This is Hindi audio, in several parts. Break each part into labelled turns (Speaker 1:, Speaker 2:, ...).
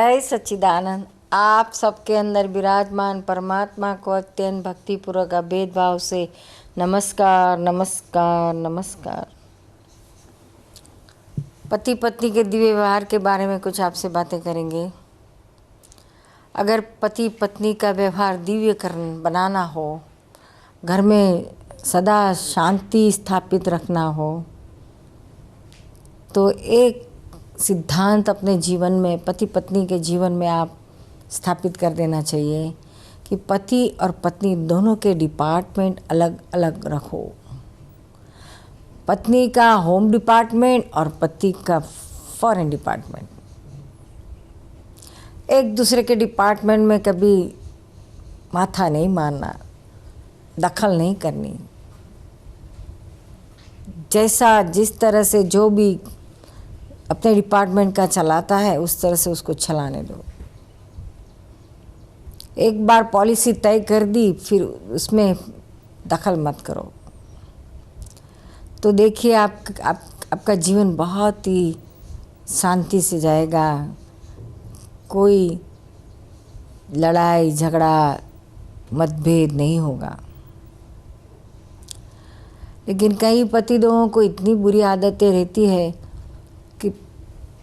Speaker 1: जय सच्चिदानंद। आप सबके अंदर विराजमान परमात्मा को अत्यंत भक्तिपूर्वक अभेद भाव से नमस्कार नमस्कार नमस्कार। पति पत्नी के दिव्य व्यवहार के बारे में कुछ आपसे बातें करेंगे। अगर पति पत्नी का व्यवहार दिव्य बनाना हो, घर में सदा शांति स्थापित रखना हो, तो एक सिद्धांत अपने जीवन में, पति पत्नी के जीवन में आप स्थापित कर देना चाहिए कि पति और पत्नी दोनों के डिपार्टमेंट अलग अलग रखो। पत्नी का होम डिपार्टमेंट और पति का फॉरेन डिपार्टमेंट। एक दूसरे के डिपार्टमेंट में कभी माथा नहीं मारना, दखल नहीं करनी। जिस तरह से जो भी अपने डिपार्टमेंट का चलाता है उस तरह से उसको चलाने दो। एक बार पॉलिसी तय कर दी, फिर उसमें दखल मत करो। तो देखिए आपका जीवन बहुत ही शांति से जाएगा। कोई लड़ाई झगड़ा मतभेद नहीं होगा। लेकिन कई पति दोनों को इतनी बुरी आदतें रहती है कि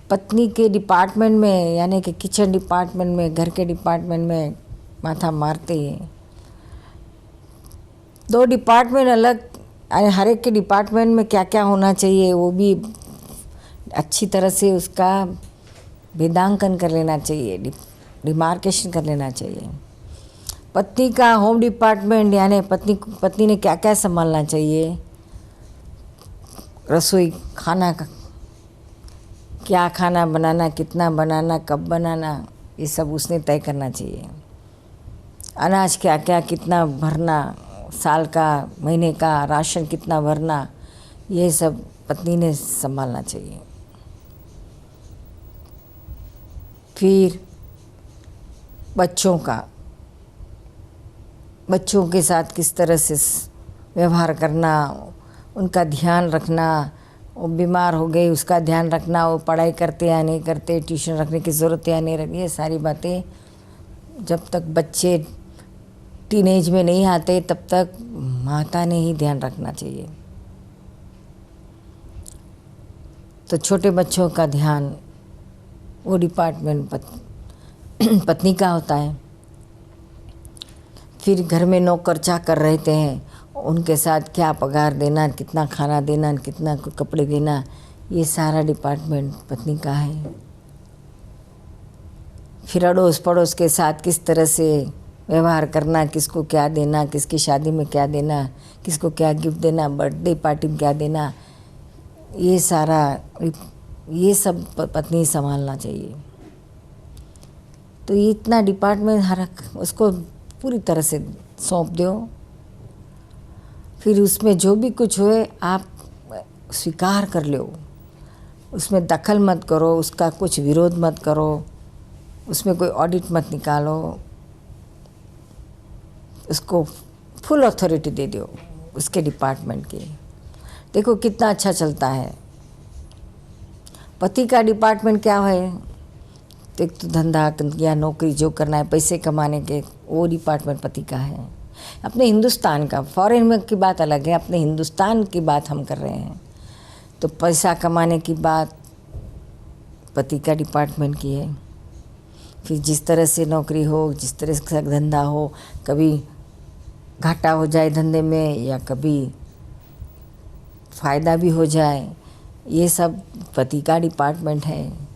Speaker 1: पत्नी के डिपार्टमेंट में, यानी कि किचन डिपार्टमेंट में, घर के डिपार्टमेंट में माथा मारते हैं। दो डिपार्टमेंट अलग, हर एक के डिपार्टमेंट में क्या क्या होना चाहिए वो भी अच्छी तरह से उसका भेदांकन कर लेना चाहिए, डिमार्केशन कर लेना चाहिए। पत्नी का होम डिपार्टमेंट, यानी पत्नी ने क्या क्या संभालना चाहिए, रसोई खाना का क्या खाना बनाना, कितना बनाना, कब बनाना, ये सब उसने तय करना चाहिए। अनाज क्या क्या कितना भरना, साल का महीने का राशन कितना भरना, ये सब पत्नी ने संभालना चाहिए। फिर बच्चों के साथ किस तरह से व्यवहार करना, उनका ध्यान रखना। वो बीमार हो गई उसका ध्यान रखना, वो पढ़ाई करते या नहीं करते, ट्यूशन रखने की ज़रूरत या नहीं रखनी, ये सारी बातें जब तक बच्चे टीनेज में नहीं आते तब तक माता ने ही ध्यान रखना चाहिए। तो छोटे बच्चों का ध्यान वो डिपार्टमेंट पत्नी का होता है। फिर घर में नौकर चाकर रहते हैं, उनके साथ क्या पगार देना, कितना खाना देना, कितना कपड़े देना, ये सारा डिपार्टमेंट पत्नी का है। फिर अड़ोस पड़ोस के साथ किस तरह से व्यवहार करना, किसको क्या देना, किसकी शादी में क्या देना, किसको क्या गिफ्ट देना, बर्थडे पार्टी में क्या देना, ये सब पत्नी संभालना चाहिए। तो ये इतना डिपार्टमेंट उसको पूरी तरह से सौंप दो। फिर उसमें जो भी कुछ हुए आप स्वीकार कर लो, उसमें दखल मत करो, उसका कुछ विरोध मत करो, उसमें कोई ऑडिट मत निकालो, उसको फुल अथॉरिटी दे दो उसके डिपार्टमेंट की। देखो कितना अच्छा चलता है। पति का डिपार्टमेंट क्या है, तो एक तो धंधा या नौकरी जो करना है, पैसे कमाने के, वो डिपार्टमेंट पति का है। अपने हिंदुस्तान का, फॉरेन में की बात अलग है, अपने हिंदुस्तान की बात हम कर रहे हैं। तो पैसा कमाने की बात पति का डिपार्टमेंट की है। फिर जिस तरह से नौकरी हो, जिस तरह से धंधा हो, कभी घाटा हो जाए धंधे में या कभी फ़ायदा भी हो जाए, ये सब पति का डिपार्टमेंट है।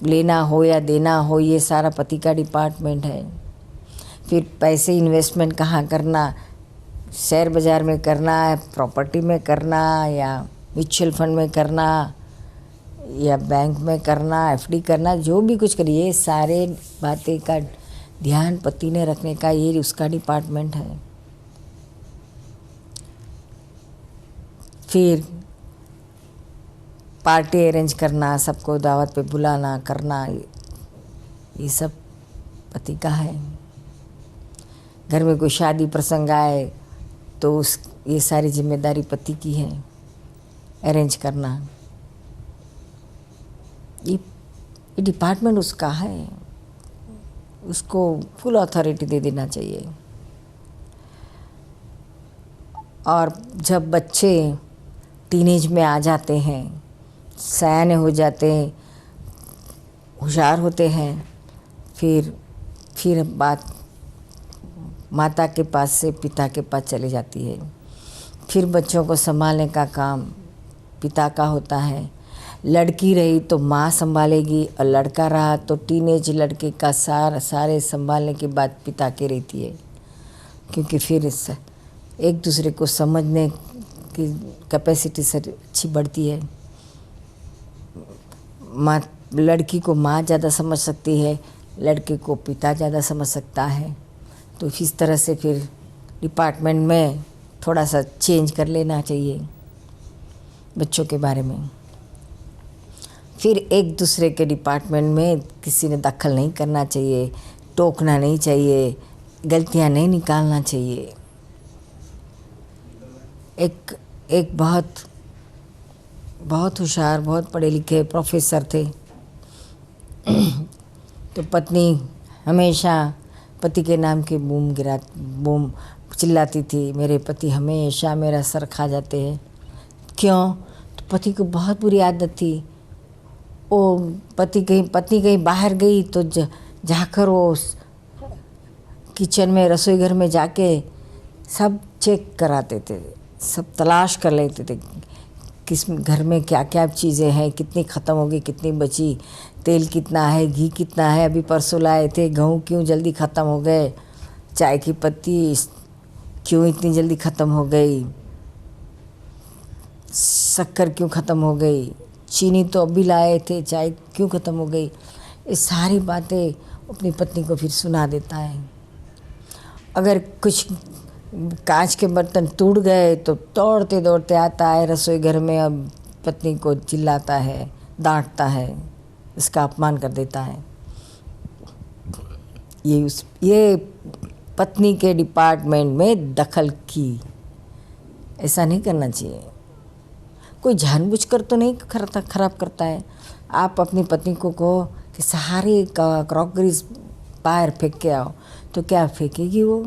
Speaker 1: लेना हो या देना हो, ये सारा पति का डिपार्टमेंट है। फिर पैसे इन्वेस्टमेंट कहाँ करना, शेयर बाज़ार में करना है, प्रॉपर्टी में करना, या म्यूचुअल फंड में करना, या बैंक में करना, एफडी करना, जो भी कुछ करिए, ये सारे बातें का ध्यान पति ने रखने का, ये उसका डिपार्टमेंट है। फिर पार्टी अरेंज करना, सबको दावत पे बुलाना करना, ये सब पति का है। घर में कोई शादी प्रसंग आए तो ये सारी जिम्मेदारी पति की है, अरेंज करना। ये डिपार्टमेंट उसका है। उसको फुल अथॉरिटी दे देना चाहिए। और जब बच्चे टीनेज में आ जाते हैं, सयाने हो जाते हैं, होशियार होते हैं, फिर बात माता के पास से पिता के पास चली जाती है। फिर बच्चों को संभालने का काम पिता का होता है। लड़की रही तो माँ संभालेगी, और लड़का रहा तो टीनेज लड़के का सारे संभालने की बात पिता की रहती है, क्योंकि फिर एक दूसरे को समझने की कैपेसिटी से अच्छी बढ़ती है। माँ लड़की को माँ ज़्यादा समझ सकती है, लड़के को पिता ज़्यादा समझ सकता है। तो इस तरह से फिर डिपार्टमेंट में थोड़ा सा चेंज कर लेना चाहिए बच्चों के बारे में। फिर एक दूसरे के डिपार्टमेंट में किसी ने दखल नहीं करना चाहिए, टोकना नहीं चाहिए, गलतियां नहीं निकालना चाहिए। एक बहुत होशियार, बहुत पढ़े लिखे प्रोफेसर थे। तो पत्नी हमेशा पति के नाम की बूम चिल्लाती थी, मेरे पति हमेशा मेरा सर खा जाते हैं। क्यों? तो पति को बहुत बुरी आदत थी। वो पत्नी कहीं बाहर गई तो जाकर वो किचन में, रसोई घर में जाके सब चेक कराते थे, सब तलाश कर लेते थे किस घर में क्या क्या चीज़ें हैं, कितनी ख़त्म हो गई, कितनी बची, तेल कितना है, घी कितना है, अभी परसों लाए थे, गेहूँ क्यों जल्दी ख़त्म हो गए, चाय की पत्ती क्यों इतनी जल्दी ख़त्म हो गई, शक्कर क्यों ख़त्म हो गई, चीनी तो अभी लाए थे, चाय क्यों ख़त्म हो गई। ये सारी बातें अपनी पत्नी को फिर सुना देता है। अगर कुछ कांच के बर्तन टूट गए तो दौड़ते दौड़ते आता है रसोई घर में, अब पत्नी को चिल्लाता है, डांटता है, इसका अपमान कर देता है। ये पत्नी के डिपार्टमेंट में दखल की, ऐसा नहीं करना चाहिए। कोई जानबूझकर तो नहीं खराब करता है। आप अपनी पत्नी को कहो कि सारी क्रॉकरीज बाहर फेंक के आओ, तो क्या फेंकेगी वो?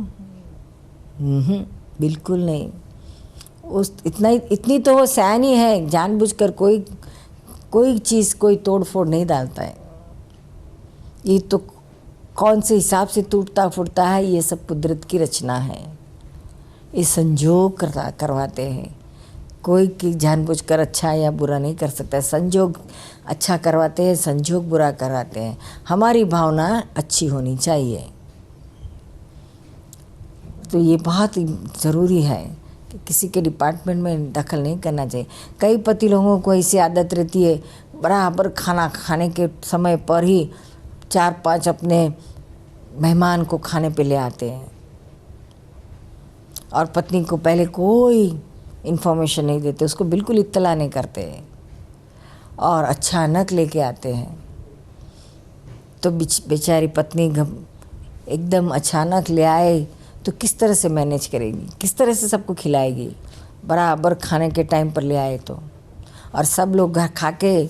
Speaker 1: बिल्कुल नहीं। इतनी तो वो सयानी है, जानबूझकर कोई चीज़, कोई तोड़ फोड़ नहीं डालता है। ये तो कौन से हिसाब से टूटता फूटता है, ये सब कुदरत की रचना है। ये संजोग करवाते हैं। कोई की जानबूझकर अच्छा या बुरा नहीं कर सकता है। संजोग अच्छा करवाते हैं, संजोग बुरा करवाते हैं। हमारी भावना अच्छी होनी चाहिए। तो ये बहुत ज़रूरी है कि किसी के डिपार्टमेंट में दखल नहीं करना चाहिए। कई पति लोगों को ऐसी आदत रहती है, बराबर खाना खाने के समय पर ही 4-5 अपने मेहमान को खाने पे ले आते हैं, और पत्नी को पहले कोई इन्फॉर्मेशन नहीं देते, उसको बिल्कुल इत्तला नहीं करते, और अचानक लेके आते हैं। तो बेचारी पत्नी एकदम अचानक ले आए तो किस तरह से मैनेज करेगी, किस तरह से सबको खिलाएगी? बराबर खाने के टाइम पर ले आए तो, और सब लोग घर खा के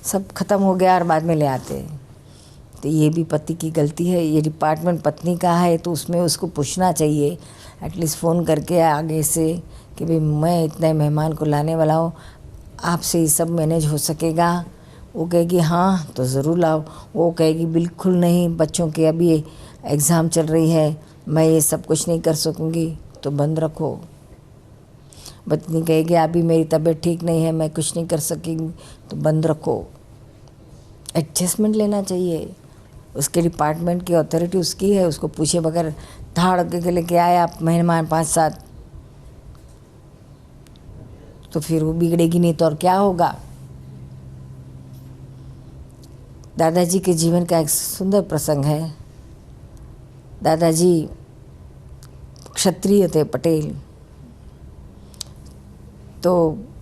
Speaker 1: सब ख़त्म हो गया और बाद में ले आते हैं। तो ये भी पति की गलती है। ये डिपार्टमेंट पत्नी का है तो उसमें उसको पूछना चाहिए, एटलीस्ट फ़ोन करके आगे से कि भाई मैं इतने मेहमान को लाने वाला हूँ, आपसे ये सब मैनेज हो सकेगा? वो कहेगी हाँ तो ज़रूर लाओ। वो कहेगी बिल्कुल नहीं, बच्चों के अभी एग्ज़ाम चल रही है, मैं ये सब कुछ नहीं कर सकूँगी, तो बंद रखो। पत्नी कहेगी अभी मेरी तबीयत ठीक नहीं है, मैं कुछ नहीं कर सकेंगी, तो बंद रखो। एडजस्टमेंट लेना चाहिए। उसके डिपार्टमेंट की अथॉरिटी उसकी है, उसको पूछे बगैर धाड़ के लेके आए आप मेहमान 5-7, तो फिर वो बिगड़ेगी नहीं तो और क्या होगा। दादाजी के जीवन का एक सुंदर प्रसंग है। दादाजी क्षत्रिय थे, पटेल। तो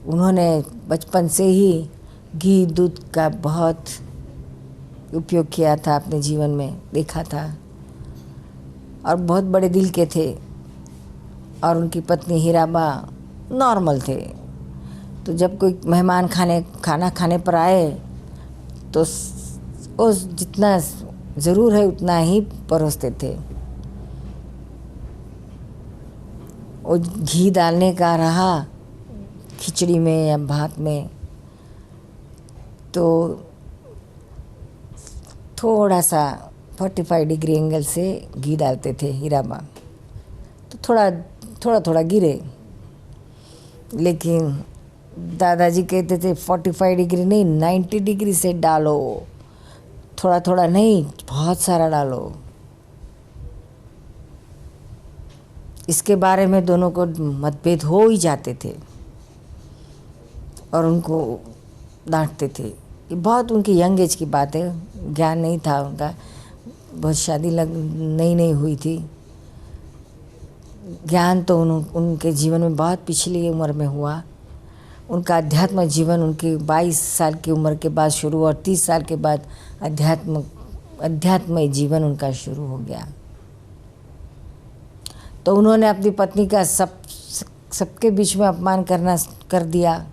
Speaker 1: उन्होंने बचपन से ही घी दूध का बहुत उपयोग किया था अपने जीवन में, देखा था, और बहुत बड़े दिल के थे। और उनकी पत्नी हीराबा नॉर्मल थे। तो जब कोई मेहमान खाना खाने पर आए तो उस जितना ज़रूर है उतना ही परोसते थे। और घी डालने का रहा खिचड़ी में या भात में तो थोड़ा सा 45 डिग्री एंगल से घी डालते थे हीराबा, तो थोड़ा थोड़ा गिरे। लेकिन दादाजी कहते थे 45 डिग्री नहीं 90 डिग्री से डालो, थोड़ा थोड़ा नहीं बहुत सारा डालो। इसके बारे में दोनों को मतभेद हो ही जाते थे और उनको डांटते थे। ये बहुत उनकी यंग एज की बात है, ज्ञान नहीं था उनका, बहुत शादी नई हुई थी। ज्ञान तो उनके जीवन में बहुत पिछली उम्र में हुआ। उनका अध्यात्म जीवन उनकी 22 साल की उम्र के बाद शुरू और 30 साल के बाद अध्यात्म जीवन उनका शुरू हो गया। तो उन्होंने अपनी पत्नी का सबके बीच में अपमान करना कर दिया।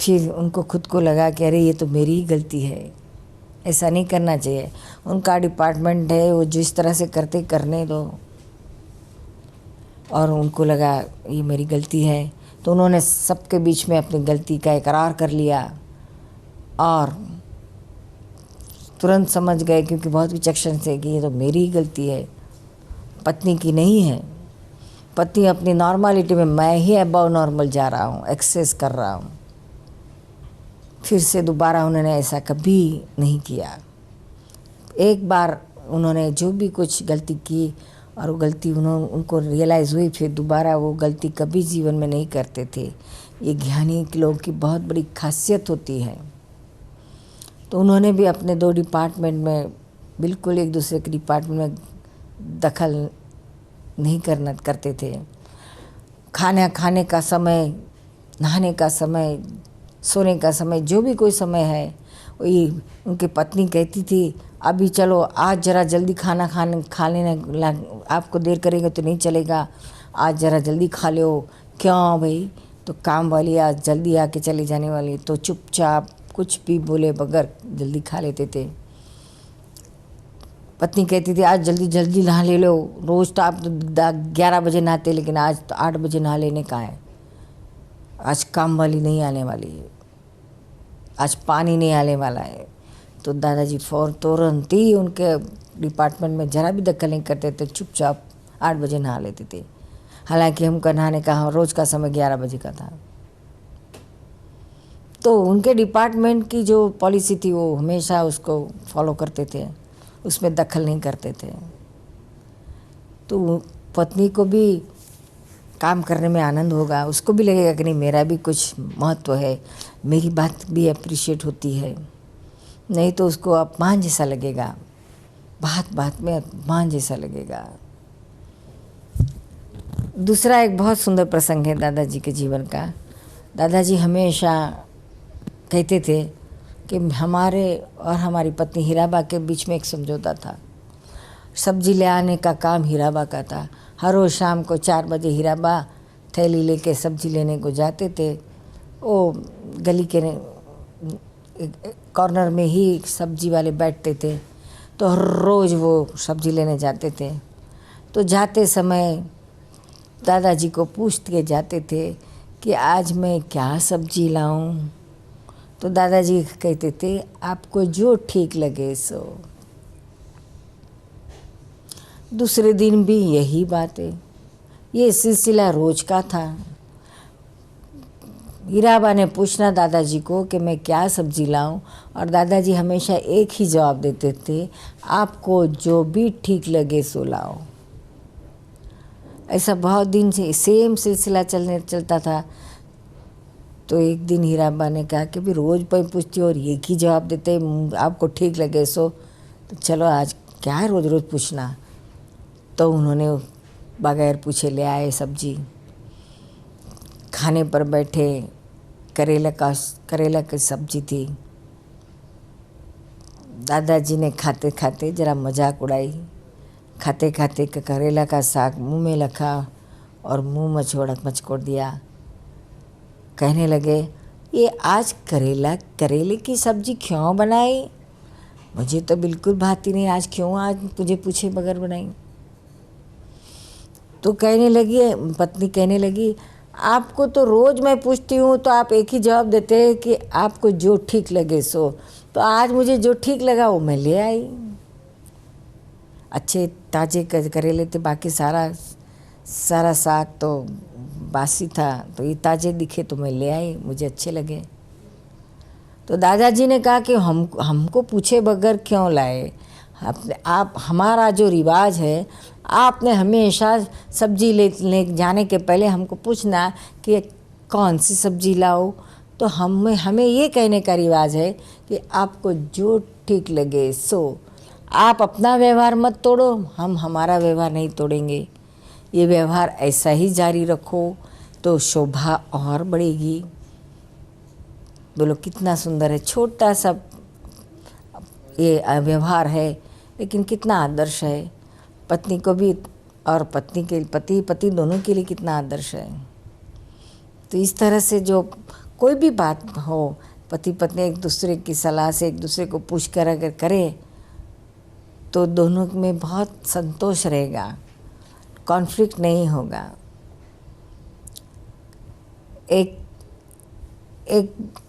Speaker 1: फिर उनको खुद को लगा कि अरे ये तो मेरी ही गलती है, ऐसा नहीं करना चाहिए। उनका डिपार्टमेंट है, वो जिस तरह से करने दो। और उनको लगा ये मेरी गलती है, तो उन्होंने सबके बीच में अपनी गलती का इकरार कर लिया और तुरंत समझ गए, क्योंकि बहुत विचक्षण से, कि ये तो मेरी ही गलती है, पत्नी की नहीं है। पत्नी अपनी नॉर्मलिटी में, मैं ही अबव नॉर्मल जा रहा हूँ, एक्सेस कर रहा हूँ। फिर से दोबारा उन्होंने ऐसा कभी नहीं किया। एक बार उन्होंने जो भी कुछ गलती की और वो गलती उनको रियलाइज़ हुई, फिर दोबारा वो गलती कभी जीवन में नहीं करते थे। ये ज्ञानी लोग की बहुत बड़ी खासियत होती है। तो उन्होंने भी अपने 2 डिपार्टमेंट में बिल्कुल एक दूसरे के डिपार्टमेंट में दखल नहीं करते थे। खाने का समय, नहाने का समय, सोने का समय, जो भी कोई समय है, वही उनकी पत्नी कहती थी अभी चलो आज ज़रा जल्दी खाना खा लेना, आपको देर करेंगे तो नहीं चलेगा, आज ज़रा जल्दी खा लो। क्यों भाई? तो काम वाली आज जल्दी आके चली जाने वाली, तो चुपचाप कुछ भी बोले बगैर जल्दी खा लेते थे। पत्नी कहती थी आज जल्दी नहा ले लो, रोज़ तो आप 11 बजे नहाते, लेकिन आज तो 8 बजे नहा लेने का है, आज काम वाली नहीं आने वाली है, आज पानी नहीं आने वाला है। तो दादाजी तुरंत ही उनके डिपार्टमेंट में ज़रा भी दखल नहीं करते थे, चुपचाप 8 बजे नहा लेते थे। हालांकि हमका नहाने का रोज़ का समय 11 बजे का था। तो उनके डिपार्टमेंट की जो पॉलिसी थी वो हमेशा उसको फॉलो करते थे, उसमें दखल नहीं करते थे। तो पत्नी को भी काम करने में आनंद होगा, उसको भी लगेगा कि नहीं मेरा भी कुछ महत्व है, मेरी बात भी अप्रिशिएट होती है। नहीं तो उसको अपमान जैसा लगेगा, बात में अपमान जैसा लगेगा। दूसरा एक बहुत सुंदर प्रसंग है दादाजी के जीवन का। दादाजी हमेशा कहते थे कि हमारे और हमारी पत्नी हीराबा के बीच में एक समझौता था। सब्जी ले आने का काम हीराबा का था। हर रोज़ शाम को 4 बजे हीराबा थैली लेके सब्जी लेने को जाते थे। वो गली के कॉर्नर में ही सब्जी वाले बैठते थे, तो हर रोज़ वो सब्जी लेने जाते थे। तो जाते समय दादाजी को पूछ के जाते थे कि आज मैं क्या सब्जी लाऊं। तो दादाजी कहते थे आपको जो ठीक लगे सो। दूसरे दिन भी यही बात है, ये सिलसिला रोज का था। हीराबा ने पूछना दादाजी को कि मैं क्या सब्जी लाऊं, और दादाजी हमेशा एक ही जवाब देते थे, आपको जो भी ठीक लगे सो लाओ। ऐसा बहुत दिन से सेम सिलसिला चलता था। तो एक दिन हीराबा ने कहा कि भी रोज़ मैं पूछती और एक ही जवाब देते, आपको ठीक लगे सो, तो चलो आज क्या है रोज़ रोज़ पूछना। तो उन्होंने बगैर पूछे ले आए सब्जी। खाने पर बैठे, करेला की सब्जी थी। दादाजी ने खाते खाते ज़रा मजाक उड़ाई। खाते खाते करेला का साग मुंह में रखा और मुंह मचकोड़ दिया। कहने लगे ये आज करेले की सब्जी क्यों बनाई? मुझे तो बिल्कुल भाती नहीं, आज क्यों आज मुझे पूछे बगैर बनाई। तो कहने लगी, पत्नी कहने लगी, आपको तो रोज़ मैं पूछती हूँ तो आप एक ही जवाब देते हैं कि आपको जो ठीक लगे सो। तो आज मुझे जो ठीक लगा वो मैं ले आई। अच्छे ताजे करेले थे, बाकी सारा साग तो बासी था, तो ये ताजे दिखे तो मैं ले आई, मुझे अच्छे लगे। तो दादाजी ने कहा कि हमको पूछे बगैर क्यों लाए? आप हमारा जो रिवाज है, आपने हमेशा सब्जी ले जाने के पहले हमको पूछना कि कौन सी सब्जी लाओ। तो हमें ये कहने का रिवाज है कि आपको जो ठीक लगे सो। आप अपना व्यवहार मत तोड़ो, हम हमारा व्यवहार नहीं तोड़ेंगे। ये व्यवहार ऐसा ही जारी रखो तो शोभा और बढ़ेगी। बोलो कितना सुंदर है, छोटा सा ये व्यवहार है, लेकिन कितना आदर्श है। पत्नी को भी और पत्नी के पति दोनों के लिए कितना आदर्श है। तो इस तरह से जो कोई भी बात हो, पति पत्नी एक दूसरे की सलाह से एक दूसरे को पूछ कर अगर करे तो दोनों में बहुत संतोष रहेगा, कॉन्फ्लिक्ट नहीं होगा। एक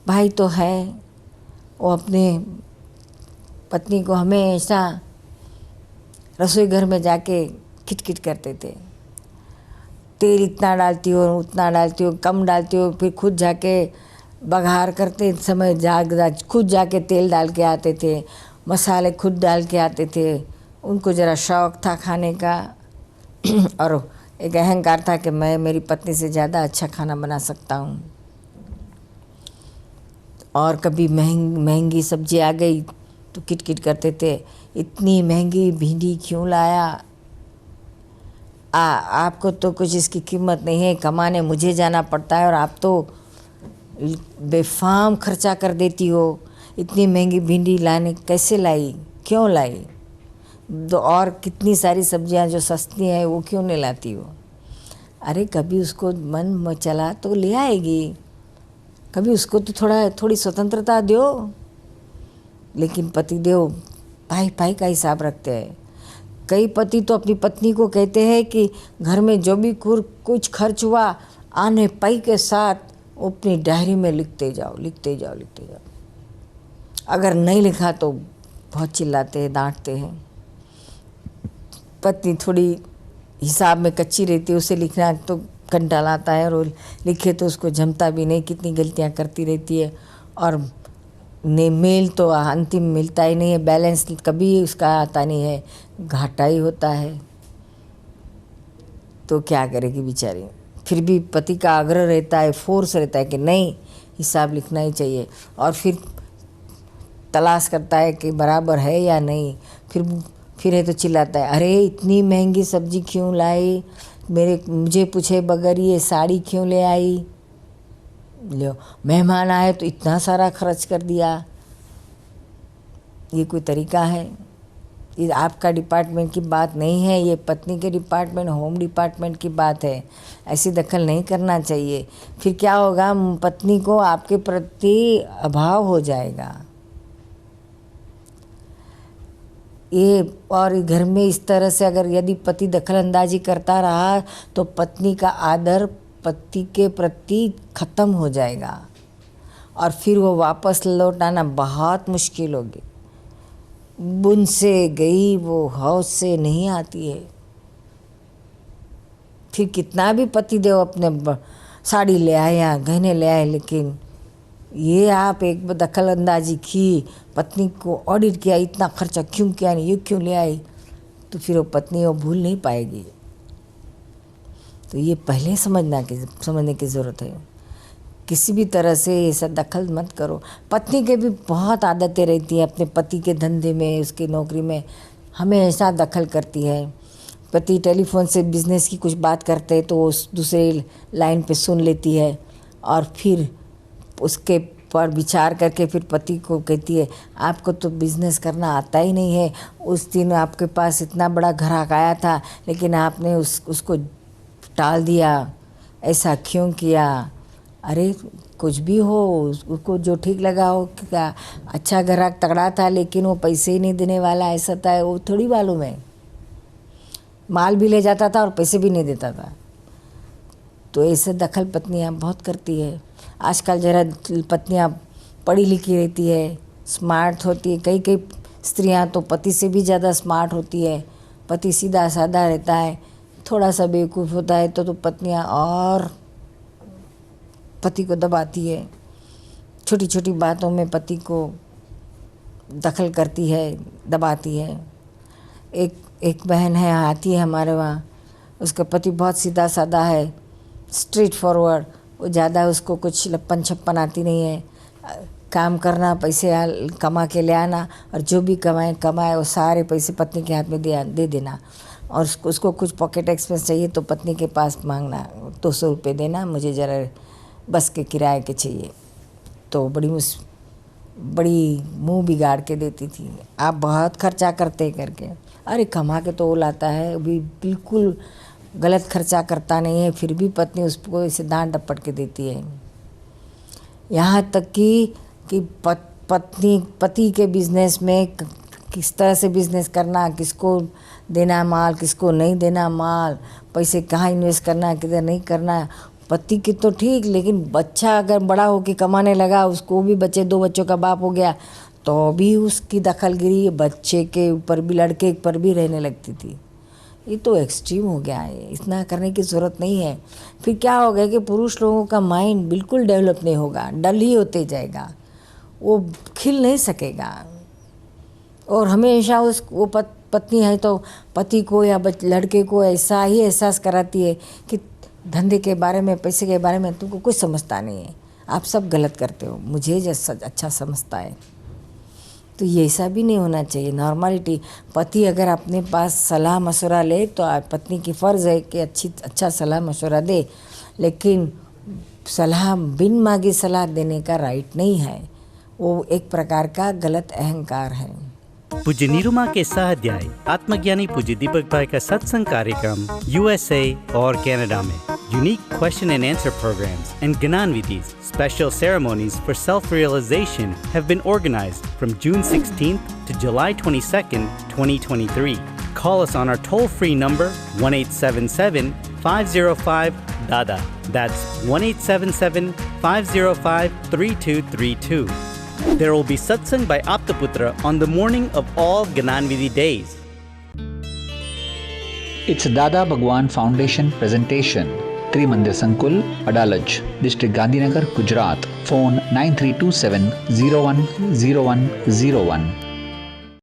Speaker 1: भाई तो है, वो अपने पत्नी को हमेशा रसोई घर में जाके खिटखिट करते थे, तेल इतना डालती हो उतना डालती हो, कम डालती हो। फिर खुद जाके बघार करते समय खुद जाके तेल डाल के आते थे, मसाले खुद डाल के आते थे। उनको ज़रा शौक़ था खाने का और एक अहंकार था कि मैं मेरी पत्नी से ज़्यादा अच्छा खाना बना सकता हूँ। और कभी महंगी सब्जी आ गई तो किटकिट करते थे, इतनी महंगी भिंडी क्यों लाया? आपको तो कुछ इसकी कीमत नहीं है, कमाने मुझे जाना पड़ता है और आप तो बेफाम खर्चा कर देती हो। इतनी महंगी भिंडी लाने कैसे लाई, क्यों लाई? और कितनी सारी सब्जियां जो सस्ती हैं वो क्यों नहीं लाती हो? अरे कभी उसको मन में चला तो ले आएगी, कभी उसको तो थोड़ी स्वतंत्रता दो। लेकिन पतिदेव पाई का हिसाब रखते हैं। कई पति तो अपनी पत्नी को कहते हैं कि घर में जो भी कुछ खर्च हुआ आने पाई के साथ वो अपनी डायरी में लिखते जाओ। अगर नहीं लिखा तो बहुत चिल्लाते हैं, डांटते हैं। पत्नी थोड़ी हिसाब में कच्ची रहती है, उसे लिखना तो कंटाला आता है, और लिखे तो उसको जमता भी नहीं, कितनी गलतियां करती रहती है। और मेल तो अंतिम मिलता ही नहीं है, बैलेंस कभी उसका आता नहीं है, घाटा ही होता है। तो क्या करेगी बेचारी? फिर भी पति का आग्रह रहता है, फोर्स रहता है कि नहीं हिसाब लिखना ही चाहिए। और फिर तलाश करता है कि बराबर है या नहीं। फिर है तो चिल्लाता है, अरे इतनी महंगी सब्जी क्यों लाई? मुझे पूछे बगैर ये साड़ी क्यों ले आई? लो मेहमान आए तो इतना सारा खर्च कर दिया। ये कोई तरीका है? ये आपका डिपार्टमेंट की बात नहीं है, ये पत्नी के डिपार्टमेंट, होम डिपार्टमेंट की बात है। ऐसी दखल नहीं करना चाहिए। फिर क्या होगा, पत्नी को आपके प्रति अभाव हो जाएगा। ये और घर में इस तरह से अगर यदि पति दखलंदाजी करता रहा तो पत्नी का आदर पति के प्रति ख़त्म हो जाएगा और फिर वो वापस लौटाना बहुत मुश्किल होगी। बुन से गई वो हौस से नहीं आती है। फिर कितना भी पति देव अपने साड़ी ले आया, गहने ले आए, लेकिन ये आप एक दखल अंदाजी की, पत्नी को ऑडिट किया, इतना खर्चा क्यों किया, नहीं ये क्यों ले आई, तो फिर वो पत्नी वो भूल नहीं पाएगी। तो ये पहले समझने की ज़रूरत है। किसी भी तरह से ऐसा दखल मत करो। पत्नी के भी बहुत आदतें रहती हैं, अपने पति के धंधे में, उसकी नौकरी में हमेशा दखल करती है। पति टेलीफोन से बिजनेस की कुछ बात करते हैं तो उस दूसरे लाइन पे सुन लेती है और फिर उसके पर विचार करके फिर पति को कहती है, आपको तो बिज़नेस करना आता ही नहीं है। उस दिन आपके पास इतना बड़ा ग्राहक आया था लेकिन आपने उसको टाल दिया, ऐसा क्यों किया? अरे कुछ भी हो, उसको जो ठीक लगा हो, क्या अच्छा ग्राहक तगड़ा था लेकिन वो पैसे ही नहीं देने वाला ऐसा था, वो थोड़ी मालूम है। माल भी ले जाता था और पैसे भी नहीं देता था। तो ऐसे दखल पत्नियां बहुत करती है। आजकल जरा पत्नियां पढ़ी लिखी रहती है, स्मार्ट होती है। कई कई स्त्रियां तो पति से भी ज़्यादा स्मार्ट होती है। पति सीधा साधा रहता है, थोड़ा सा बेवकूफ़ होता है तो पत्नियां और पति को दबाती है। छोटी छोटी बातों में पति को दखल करती है, दबाती है। एक बहन है, आती है हमारे वहाँ, उसका पति बहुत सीधा साधा है, स्ट्रेट फॉरवर्ड। वो ज़्यादा उसको कुछ लप्पन छप्पन आती नहीं है। काम करना, पैसे कमा के ले आना, और जो भी कमाए वो सारे पैसे पत्नी के हाथ में दे देना। और उसको कुछ पॉकेट एक्सपेंस चाहिए तो पत्नी के पास मांगना, 200 रुपये देना, मुझे ज़रा बस के किराए के चाहिए। तो बड़ी मुंह बिगाड़ के देती थी, आप बहुत खर्चा करते करके। अरे कमा के तो वो लाता है, अभी बिल्कुल गलत खर्चा करता नहीं है, फिर भी पत्नी उसको इसे दांत डपट के देती है। यहाँ तक कि पति के बिजनेस में किस तरह से बिजनेस करना, किसको देना माल, किसको नहीं देना माल, पैसे कहाँ इन्वेस्ट करना, किधर नहीं करना। पति की तो ठीक, लेकिन बच्चा अगर बड़ा होकर कमाने लगा, उसको भी 2 बच्चों का बाप हो गया, तो भी उसकी दखलगिरी बच्चे के ऊपर भी, लड़के पर भी रहने लगती थी। ये तो एक्सट्रीम हो गया है, इतना करने की ज़रूरत नहीं है। फिर क्या हो गया कि पुरुष लोगों का माइंड बिल्कुल डेवलप नहीं होगा, डल ही होते जाएगा, वो खिल नहीं सकेगा। और हमेशा वो पत्नी है तो पति को या लड़के को ऐसा ही एहसास कराती है कि धंधे के बारे में, पैसे के बारे में तुमको कुछ समझता नहीं है, आप सब गलत करते हो, मुझे जैसा अच्छा समझता है। तो ये ऐसा भी नहीं होना चाहिए। नॉर्मलिटी, पति अगर अपने पास सलाह मशवरा ले तो पत्नी की फ़र्ज़ है कि अच्छा सलाह मशवरा दे, लेकिन सलाह बिन मांगे सलाह देने का राइट नहीं है। वो एक प्रकार का गलत अहंकार है।
Speaker 2: पूज्य निरुमा के सहाध्याय आत्मज्ञानी पूज्य दीपक भाई का सत्संग कार्यक्रम USA और कनाडा में unique question and answer programs and Gnan Vidhis, special ceremonies for self-realization have been organized from June 16th to July 22nd, 2023. Call us on our toll-free number 1-877-505-DADA. That's 1-877-505-3232. There will be satsang by Aptaputra on the morning of all Gnan Vidhi days.
Speaker 3: It's a Dada Bhagwan Foundation presentation. Trimandir Sankul, Adalaj, District Gandhinagar, Gujarat. Phone 9327 010101.